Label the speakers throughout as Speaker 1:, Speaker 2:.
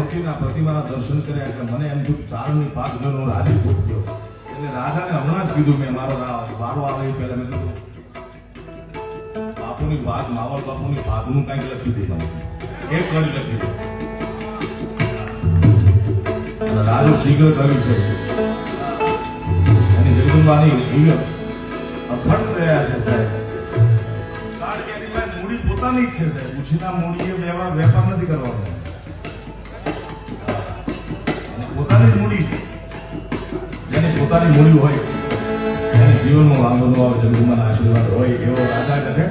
Speaker 1: પહોંચીને આ પ્રતિમાના દર્શન કર્યા એટલે મને એમ થયું ચારણની પાક જોઈને હું રાજી ખૂબ થયો. એટલે રાજાને હમણાં જ કીધું મેં મારો વારો આવે એ પહેલા મેં કીધું બાપુની ભાગ માવળ બાપુની ભાગનું કંઈક લખી દીધું એક કડી લખી દીધું. રાજુ શીઘ્ર કર્યું છે એની જગદંબાની દિવ્ય અખંડ દયા છે સાહેબ. કારણ કે એની પાસે મૂડી પોતાની જ છે સાહેબ. ઉછીના મૂડી એ વેપાર નથી કરવાનો. પોતાની જ મૂડી છે. જેની પોતાની મૂડી હોય એને જીવનમાં વાંધો ન આવે, જગદંબાના આશીર્વાદ હોય એવો રાજા કહે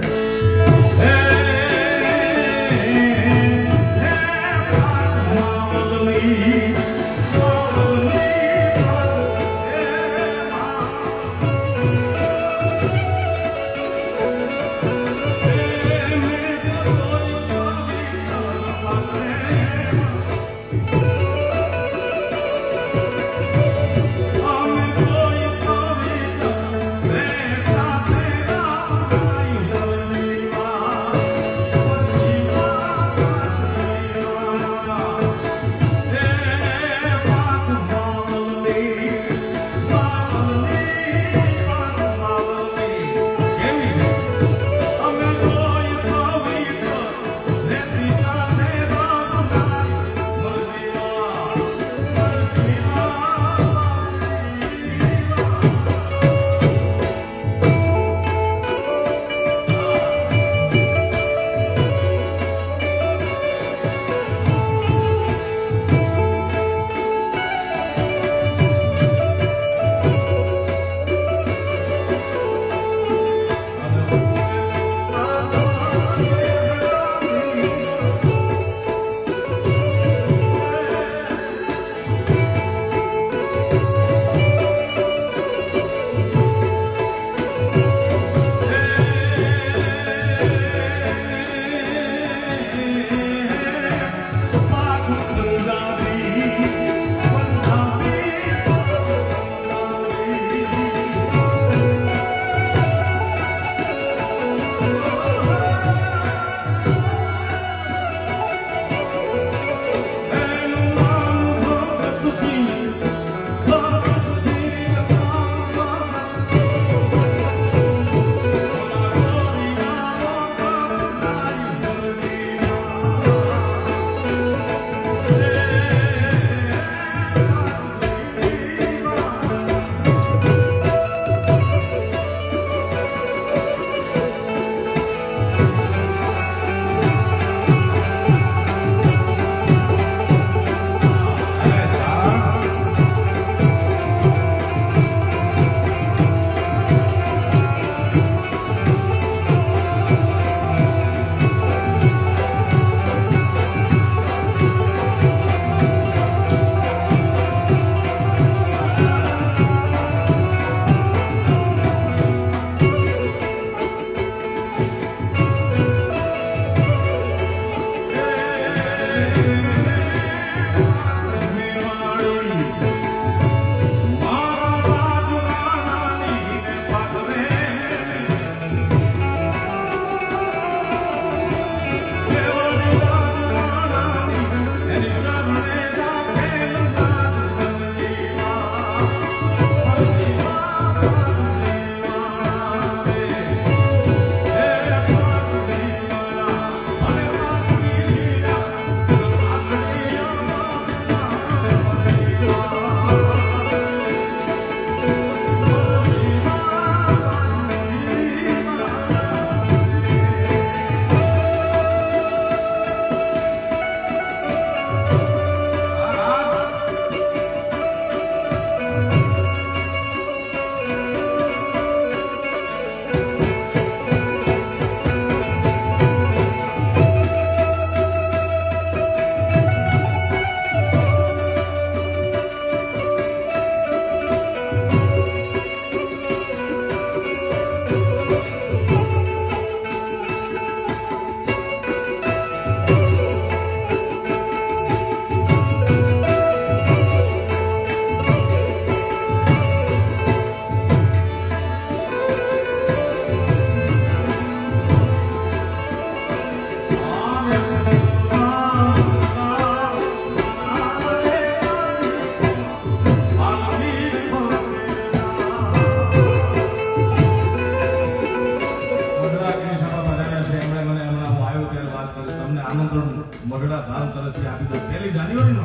Speaker 1: જાન્યુઆરીનો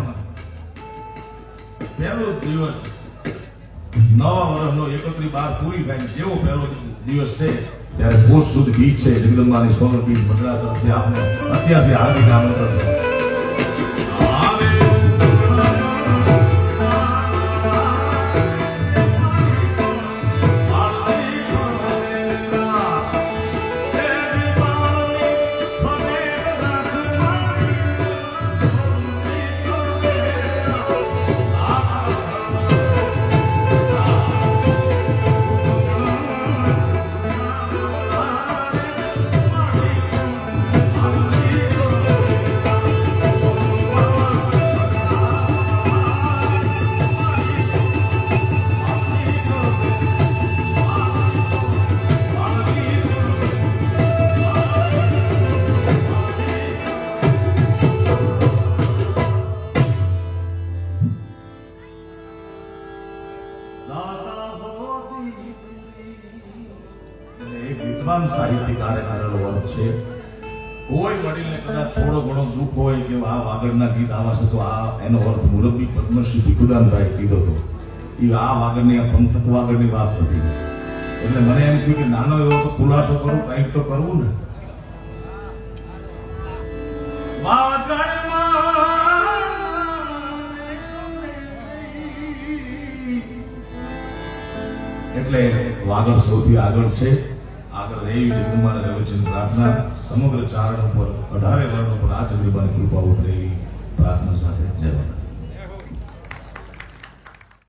Speaker 1: પહેલો દિવસ નવા વર્ષનો 31/12 પૂરી થાય જેવો પહેલો દિવસ છે ત્યારે પોષ સુદ બીજ છે જગદંબાની સોનલ બીજ મંડળા તરફથી આપણે અત્યારથી હાર્દિક આમંત્રણ છે. વિદ્વાન સાહિત્યકારે કરેલો અર્થ છે. કોઈ વડીલને કદાચ થોડો ઘણો દુઃખ હોય કે આ વાગડના ગીત આવા છે તો આ એનો અર્થ મુરબ્બી પદ્મશ્રી ભીખુદાનભાઈ કીધો હતો. એ આ વાગડની આ પંથક વાગડની વાત હતી. એટલે મને એમ થયું કે નાનો એવો તો ખુલાસો કરું, કંઈક તો કરવું ને. એટલે વાગડ સૌથી આગળ છે. આગળ રહી જગદંબાના રવિચંદ્ર પ્રાર્થના સમગ્ર ચારણ ઉપર 18 વર્ણ ઉપર આ જગદંબાની કૃપા ઉતરે એવી પ્રાર્થના સાથે જય માતા.